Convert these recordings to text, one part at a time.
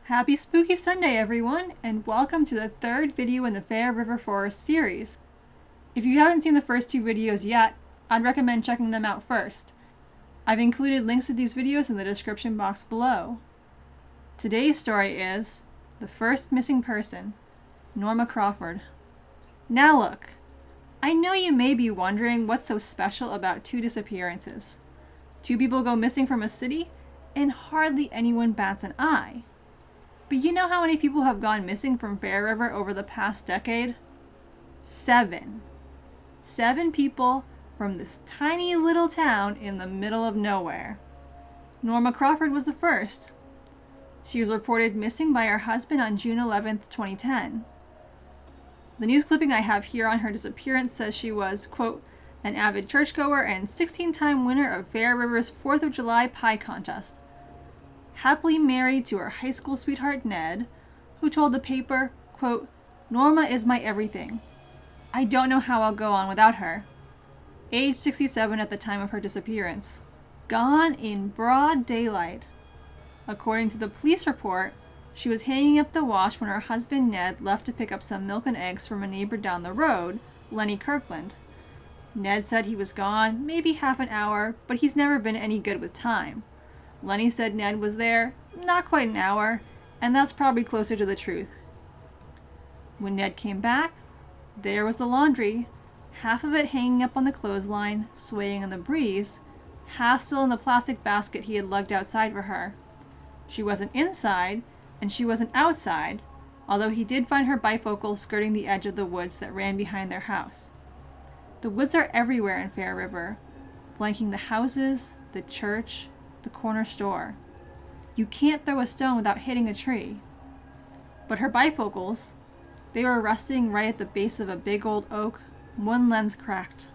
Happy Spooky Sunday, everyone, and welcome to the third video in the Fair River Forest series. If you haven't seen the first two videos yet, I'd recommend checking them out first. I've included links to these videos in the description box below. Today's story is The First Missing Person, Norma Crawford. Now look, I know you may be wondering what's so special about two disappearances. Two people go missing from a city, and hardly anyone bats an eye. But you know how many people have gone missing from Fair River over the past decade? 7. 7 people from this tiny little town in the middle of nowhere. Norma Crawford was the first. She was reported missing by her husband on June 11th, 2010. The news clipping I have here on her disappearance says she was, quote, an avid churchgoer and 16-time winner of Fair River's 4th of July pie contest. Happily married to her high school sweetheart Ned, who told the paper, quote, Norma is my everything. I don't know how I'll go on without her. Age 67 at the time of her disappearance. Gone in broad daylight. According to the police report, she was hanging up the wash when her husband Ned left to pick up some milk and eggs from a neighbor down the road, Lenny Kirkland. Ned said he was gone maybe half an hour, but he's never been any good with time. Lenny said Ned was there not quite an hour, and that's probably closer to the truth. When Ned came back, there was the laundry, half of it hanging up on the clothesline, swaying in the breeze, half still in the plastic basket he had lugged outside for her. She wasn't inside, and she wasn't outside, although he did find her bifocal skirting the edge of the woods that ran behind their house. The woods are everywhere in Fair River, blanking the houses, the church, the corner store. You can't throw a stone without hitting a tree. But her bifocals, they were resting right at the base of a big old oak, one lens cracked.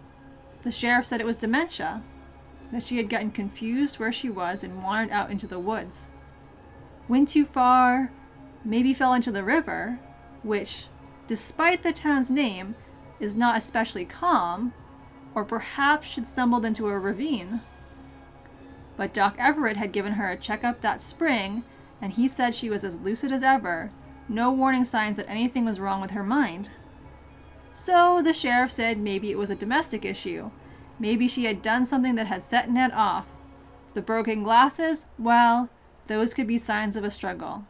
The sheriff said it was dementia, that she had gotten confused where she was and wandered out into the woods. Went too far, maybe fell into the river, which, despite the town's name, is not especially calm, or perhaps she'd stumbled into a ravine. But Doc Everett had given her a checkup that spring, and he said she was as lucid as ever, no warning signs that anything was wrong with her mind. So the sheriff said maybe it was a domestic issue. Maybe she had done something that had set Ned off. The broken glasses, well, those could be signs of a struggle.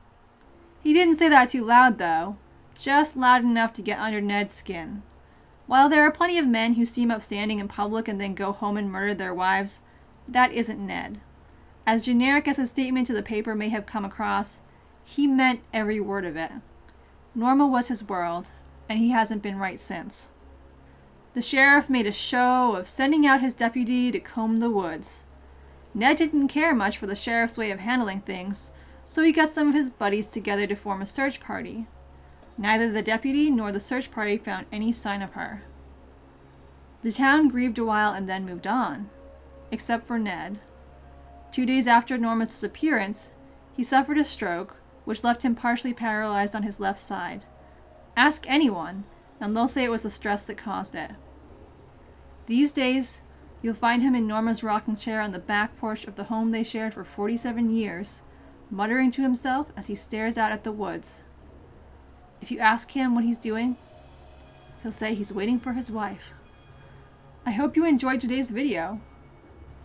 He didn't say that too loud, though, just loud enough to get under Ned's skin. While there are plenty of men who seem upstanding in public and then go home and murder their wives, that isn't Ned. As generic as his statement to the paper may have come across, he meant every word of it. Norma was his world, and he hasn't been right since. The sheriff made a show of sending out his deputy to comb the woods. Ned didn't care much for the sheriff's way of handling things, so he got some of his buddies together to form a search party. Neither the deputy nor the search party found any sign of her. The town grieved a while and then moved on, except for Ned. 2 days after Norma's disappearance, he suffered a stroke, which left him partially paralyzed on his left side. Ask anyone, and they'll say it was the stress that caused it. These days, you'll find him in Norma's rocking chair on the back porch of the home they shared for 47 years, muttering to himself as he stares out at the woods. If you ask him what he's doing, he'll say he's waiting for his wife. I hope you enjoyed today's video.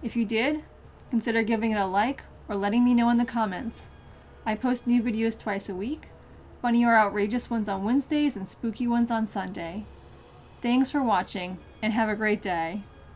If you did, consider giving it a like or letting me know in the comments. I post new videos twice a week, funny or outrageous ones on Wednesdays and spooky ones on Sunday. Thanks for watching, and have a great day.